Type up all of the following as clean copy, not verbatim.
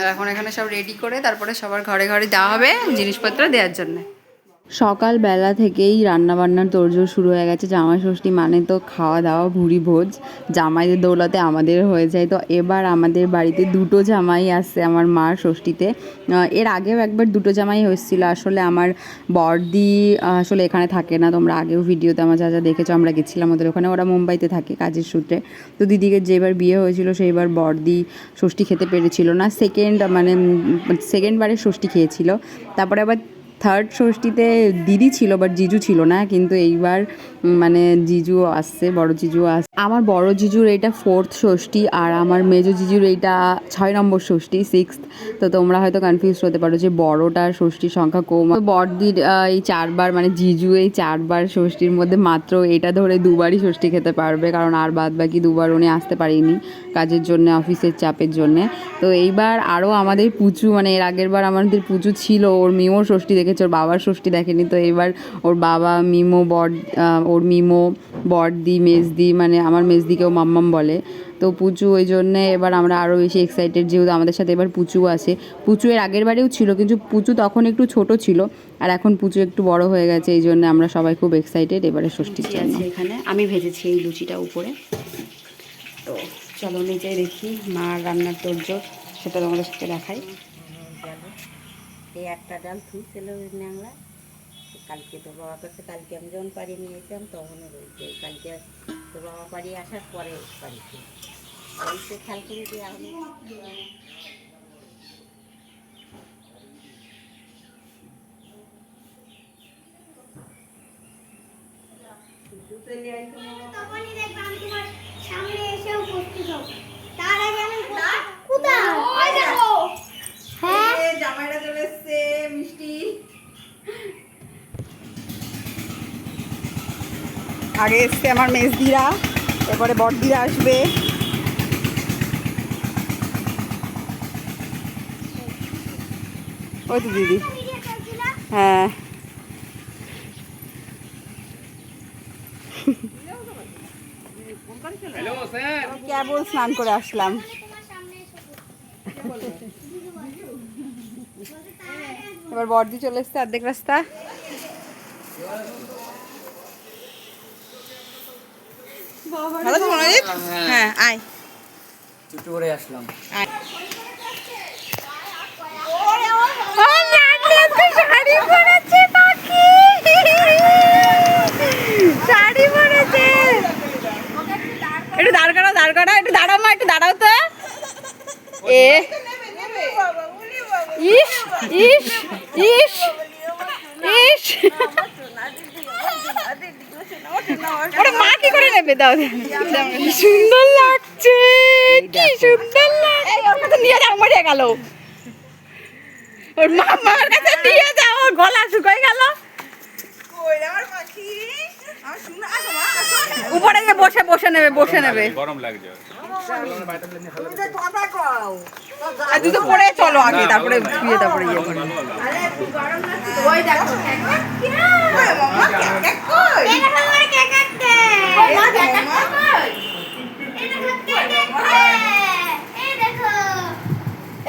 আর এখন এখানে সব রেডি করে তারপরে সবার ঘরে ঘরে দেওয়া হবে জিনিসপত্র দেওয়ার জন্য। সকালবেলা থেকেই রান্নাবান্নার তোড়জোড় শুরু হয়ে গেছে। জামাই ষষ্ঠী মানে তো খাওয়া দাওয়া ভুরি ভোজ, জামাইদের দৌলতে আমাদের হয়ে যায়। তো এবার আমাদের বাড়িতে দুটো জামাই আসছে আমার মার ষষ্ঠীতে। এর আগেও একবার দুটো জামাই হয়েছিল। আসলে আমার বড়দি আসলে এখানে থাকে না, তোমরা আগেও ভিডিওতে আমার যা যা দেখেছো, আমরা গেছিলাম ওদের ওখানে, ওরা মুম্বাইতে থাকে কাজের সূত্রে। তো দিদিকে যেবার বিয়ে হয়েছিল সেইবার বড়দি ষষ্ঠী খেতে পেরেছিল না, সেকেন্ডবারে ষষ্ঠী খেয়েছিল। তারপরে আবার থার্ড ষষ্ঠীতে দিদি ছিল বাট জিজু ছিল না, কিন্তু এইবার মানে জিজু আসছে, বড় জিজু আসছে। আমার বড় জিজুর এইটা ফোর্থ ষষ্ঠী আর আমার মেজো জিজুর এইটা 6 নম্বর ষষ্ঠী, সিক্সথ। তো তোমরা হয়তো কনফিউজ হতে পারো যে বড়টার ষষ্ঠীর সংখ্যা কম। তো বড়দির এই 4বার মানে জিজু এই 4বার ষষ্ঠীর মধ্যে মাত্র এটা ধরে 2বারই ষষ্ঠী খেতে পারবে, কারণ আর বাদ বাকি 2বার উনি আসতে পারেনি কাজের জন্য, অফিসের চাপের জন্যে। তো এইবার আরও আমাদের পুচু, মানে এর আগের বার আমাদের পুচু ছিল, ওর মিমোর ষষ্ঠী দেখেছে, ওর বাবার ষষ্ঠী দেখেনি। তো এবার ওর বাবা মিমো ওর মিমো বড়দি মেজদি, মানে আমার মেজদিকেও মাম্মাম বলে। তো পুচু ওই জন্যে এবার আমরা আরও বেশি এক্সাইটেড, যেহেতু আমাদের সাথে এবার পুচু আছে। পুচু এর আগের বারেও ছিল, কিন্তু পুচু তখন একটু ছোট ছিল, আর এখন পুচু একটু বড় হয়ে গেছে, এই জন্য আমরা সবাই খুব এক্সাইটেড এবারে ষষ্ঠীর জন্য। এখানে আমি ভেজেছি এই লুচিটা উপরে। তো চলো নিচে দেখি মার রান্নার তোড়জোড়, সেটা তোমাদের সাথে দেখাই। এই একটা ডাল থুইছিল ন্যাংলা, কালকে তোর বাবা কাছে, কালকে আমি যখন পাড়ি নিয়েছিলাম তখনও রয়েছে, কালকে তোর বাবা পাড়ি আসার পরে পাড়িতে ওইতে খেয়াল করে দিয়ে আমি জামাইরা চলে এসছে, মিষ্টি আগে এসছে আমার মেজদিরা, এরপরে বড়দিরা আসবে। ওই তো দিদি, হ্যাঁ কেবল স্নান করে আসলাম। এবার বড়দি চলে এসছে অর্ধেক রাস্তা। ভালো আছো মনোজিৎ? হ্যাঁ আয়, ছুটি করে আসলাম। শাড়ি পরেছে পাখি, শাড়ি পরেছে। একটু দাঁড় করাও, দাঁড় করাও, একটু দাঁড়াও মা, একটু দাঁড়াও তো। এ ইস ইস ইস ইস, ওটা মা কি করে নেবে? দাও, কি সুন্দর লাগছে, কি সুন্দর লাগছে। ওর কাছে নিয়ে যাও, মরে গেল। ওর মামার কাছে নিয়ে যাও, ওর গলা শুকিয়ে গেল। উপরে গিয়ে বসে বসে নেবে, বসে নেবে। গরম লাগছে। তুই তো পরে চলো আগে, তারপরে শুয়ে তারপরে ইয়ে করো।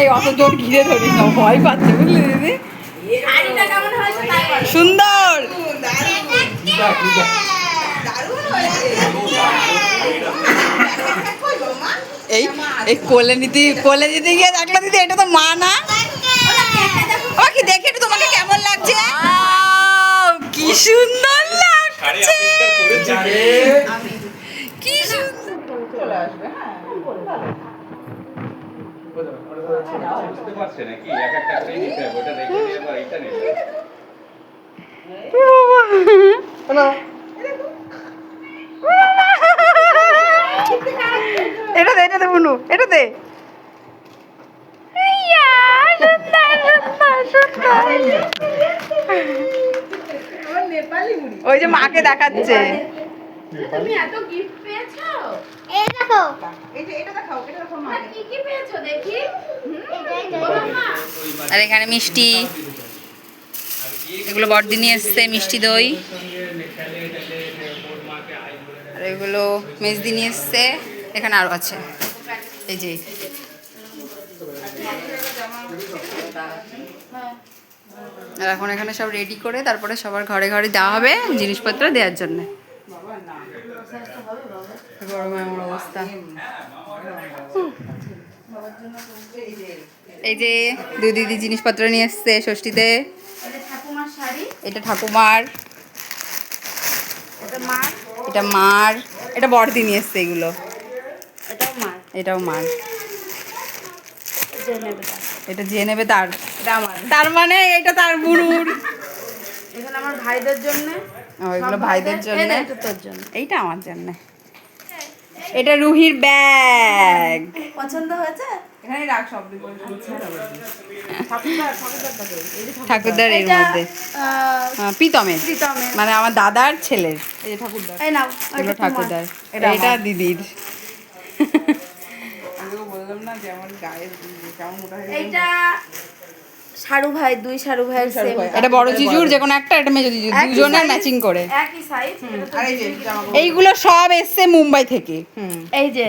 এই অত জোর ঘিরে ধরিস না, ভয় পাচ্ছে বুঝলি দিদি। সুন্দর, এই এই কোলে নিতে গিয়ে দেখলো দিদি, এটা তো মা না। ও কি দেখে একটু তোমাকে কেমন লাগছে? কি সুন্দর লাগছে, কি সুন্দর। চলে আসবে, বুঝতে পারছে নাকি এক একটা করে নিতে হবে, ওটা রেখে দিয়ে আবার এইটা নেবে। এটা দে, এটা দে বুনু, এটা দে। ওই যে মাকে দেখাচ্ছে। তুমি এত গিফট পেয়েছো? এই দেখো, এটা দেখাও, এটা দেখাও মা। কি কি পেয়েছো দেখি? আর এখানে মিষ্টি, এগুলো বড়দি নিয়ে এসছে, মিষ্টি দই। আর এগুলো মেজদি নিয়ে এসছে, এখানে আরো আছে, এই যে আর এখন এখানে সব রেডি করে তারপরে সবার ঘরে ঘরে দেওয়া হবে জিনিসপত্র দেওয়ার জন্য। গরমে আমার অবস্থা। এই যে দুই দিদি জিনিসপত্র নিয়ে এসছে ষষ্ঠীতে। ঠাকুমার শাড়ি, এটা ঠাকুমার, এটা মার, এটা মার, এটা বড়দি নিয়ে এসছে এগুলো, এটাও মার। এটাও মার। যে নেবে তার। এটা যে নেবে তার, এটা আমার, তার মানে এটা তার বুড়ুর। এখানে আমার ভাইদের জন্য, ওইগুলো ভাইদের জন্য, এটা তোর জন্য। এইটা আমার জন্য। এটা রুহির ব্যাগ। পছন্দ হয়েছে? এখানে রাখ সব। ঠাকুরদার এর এটা, মধ্যে প্রীতমের, প্রীতমের। মানে আমার দাদার ছেলের। এই যে ঠাকুরদার, এই নাও, এগুলো এটা তোমার। ঠাকুরদার, এটা দিদির। বললাম না যে আমার গায়ে কেমন মোটা হয়ে গেছে। এইটা শাড়ু ভাই, দুই শাড়ু ভাইয়ের সেম। এটা বড় জিজুর যে কোনো একটা, এটা মেজো জিজুর, দুজনের ম্যাচিং করে। একই সাইজ। এইগুলো সব এসছে মুম্বাই থেকে। এই যে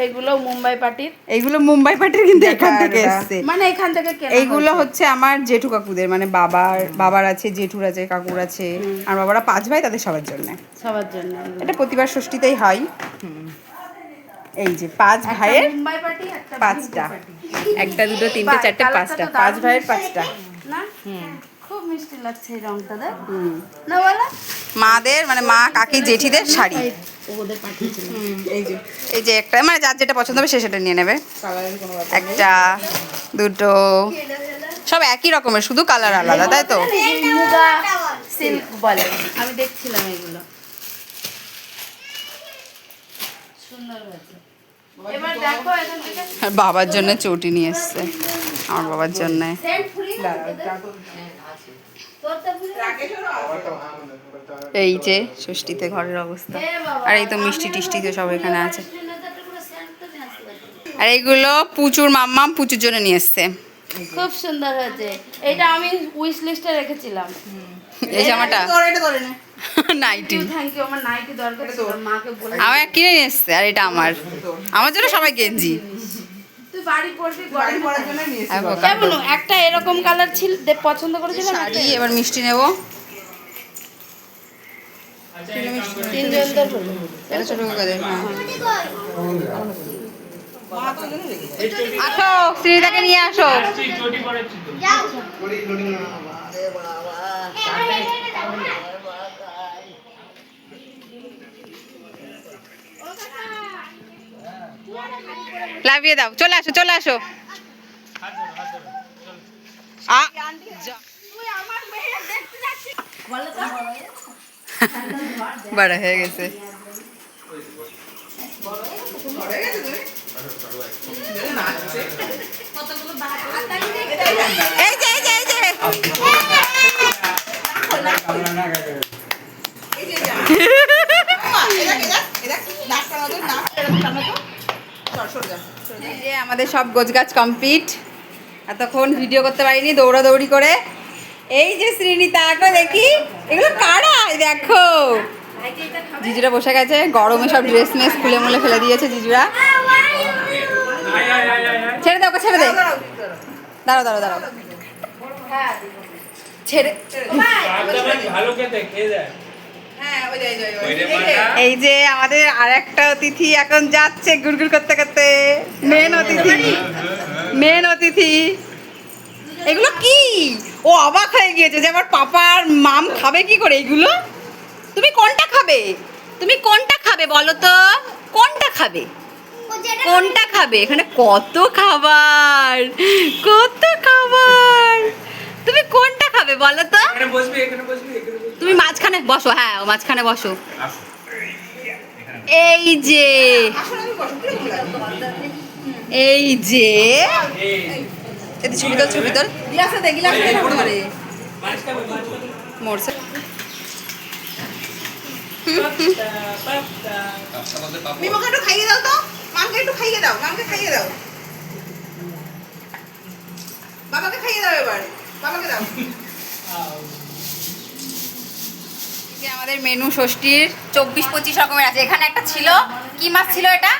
এইগুলো মুম্বাই পার্টির, এইগুলো মুম্বাই পার্টির, কিন্তু এখান থেকে এসছে। মানে এখান থেকে কেনা। এইগুলো হচ্ছে আমার জেঠু কাকুদের, মানে বাবার আছে, জেঠুর আছে, কাকুর আছে, আর বাবারা 5 ভাই, তাদের সবার জন্য। সবার জন্য এটা প্রতিবার ষষ্ঠীতেই হয়। এই যে 5 ভাইয়ের মুম্বাই পার্টি, একটা 5টা, 1 2 3 4 5টা, 5 ভাইয়ের 5টা। না খুব মিষ্টি লাগছে এই রংটা, দেখ না বলা। মাদের মানে মা কাকি জেঠিদের শাড়ি। ওদের পাঠিয়েছিল। এই যে একটা, মানে যার যেটা পছন্দ হবে সে সেটা নিয়ে নেবে। একটা, দুটো, সব একই রকমের, শুধু কালার আলাদা, তাই তো? মুগা সিল্ক বলে, আমি দেখছিলাম এগুলো সুন্দর হয়েছে। এবার দেখো এখান থেকে আর বাবার জন্য চটি নিয়ে এসছে, আমার বাবার জন্য। সেন্ট ফ্রি এই যে ষষ্ঠীতে ঘরের অবস্থা। আর এই তো মিষ্টি টিষ্টি তো সব এখানে আছে। আর এইগুলো পুচুর মাম্মাম পুচুর জন্য নিয়ে এসছে। খুব সুন্দর হয়েছে। এটা আমি উইশ লিস্টে রেখেছিলাম। এই জামাটা নাইটি, থ্যাংক ইউ। আমার নাইটি দরকার ছিল, মাকে বলে আমার কিনে নিয়ে এসছে। আর এটা আমার জন্য সবাই গেঞ্জি। তুই বাড়ি পড়বি, গরম পড়ার জন্য আর বোকা। কেমন একটা এরকম কালার ছিল, পছন্দ করেছিলাম। শাড়ি এবার মিষ্টি নেবো। তিনজন তো হলো। এটা ছোট কাদের। আসো শ্রীতাকে নিয়ে আসো। লাভিয়ে দাও, চলে আসো, চলে আসো। বড় হয়ে গেছে। এই যে এই যে এই যে এই যে আমাদের সব গোছগাছ কমপ্লিট। এতক্ষণ ভিডিও করতে পারিনি, দৌড়াদৌড়ি করে। এই যে শ্রীনিতা, দেখি এগুলো কারা, দেখো জিজুরা বসে গেছে, গরমে সব ড্রেস মেস খুলে মুলে ফেলে দিয়েছে জিজুরা। ছেড়ে দাও, ছেড়ে দে, দাঁড়াও দাঁড়াও দাঁড়াও, ছেড়ে। এই যে আমাদের আর একটা অতিথি এখন যাচ্ছে গুড়গুড় করতে করতে। মেন অতিথি, মেন অতিথি। এগুলো কি? ও অবাক হয়ে গিয়েছে যে আমার পাপার মাম খাবে কি করে এগুলো। তুমি কোনটা খাবে? তুমি কোনটা খাবে বলো তো? কোনটা খাবে? কোনটা খাবে? এখানে কত খাবার, কত খাবার। তুমি কোনটা খাবে বলো তো? তুমি মাঝখানে বসো। হ্যাঁ, মাঝখানে বসো। এই যে, এই যে ছবি তোল, ছবি তোল। গ্লাসে দে, গ্লাসে দে, মরে মরছে। মিমোকে একটু খাইয়ে দাও তো, মামকে একটু খাইয়ে দাও, মামকে খাইয়ে দাও, বাবাকে খাইয়ে দাও, এবার বাবাকে দাও। আমাদের মেনু ষষ্ঠীর 24-25 রকমের আছে। এখানে একটা ছিল, কি মাছ ছিল এটা?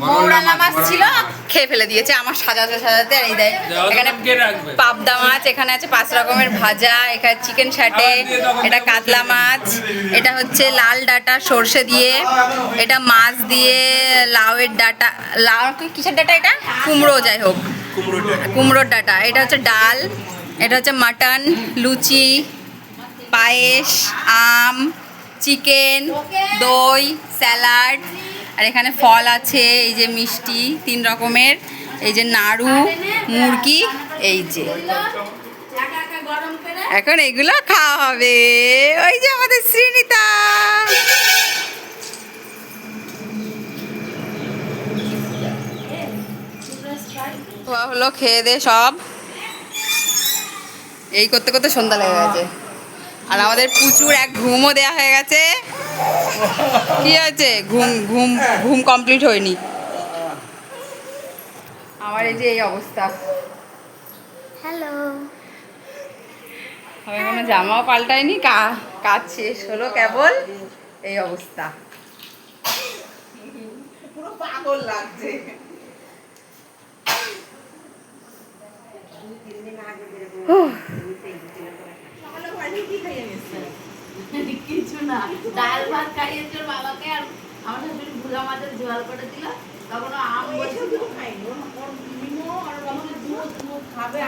মৌরালা মাছ ছিল, খেয়ে ফেলে দিয়েছে আমার সাজাতে সাজাতে। আর এই দেয় এখানে পাবদা মাছ, এখানে আছে 5 রকমের ভাজা, এখানে চিকেন স্যাটে, এটা কাতলা মাছ, এটা হচ্ছে লাল ডাঁটা সর্ষে দিয়ে, এটা মাছ দিয়ে, লাউয়ের ডাঁটা, লাউ কিসের ডাঁটা এটা, কুমড়ো, যাই হোক কুমড়োর ডাঁটা, এটা হচ্ছে ডাল, এটা হচ্ছে মাটন, লুচি, পায়েস, আম, চিকেন, দই, স্যালাড, আর এখানে ফল আছে, এই যে মিষ্টি 3 রকমের, এই যে নাড়ু, মুরগি, এই যে এখন এগুলো খাওয়া হবে। ওই যে আমাদের শ্রীনিতা, খাওয়া হলো, খেয়ে দে সব, এই করতে করতে সন্ধ্যা লেগে গেছে। আর আমাদের প্রচুর এক ঘুমও দেয়া হয়ে গেছে। কি আছে, ঘুম ঘুম ঘুম কমপ্লিট হয়নি আমার, এই যে এই অবস্থা। হ্যালো। আমি কোনো জামাও পাল্টাইনি, কাজ শেষ হলো কেবল, এই অবস্থা। পুরো পাগল লাগছে। কিছু না, ডাল ভাত খাইয়েছে ওর বাবাকে, আর আমার শাশুড়ি ভুলা মাছের ঝোল করে দিল, তখন ও আম বসে খাবে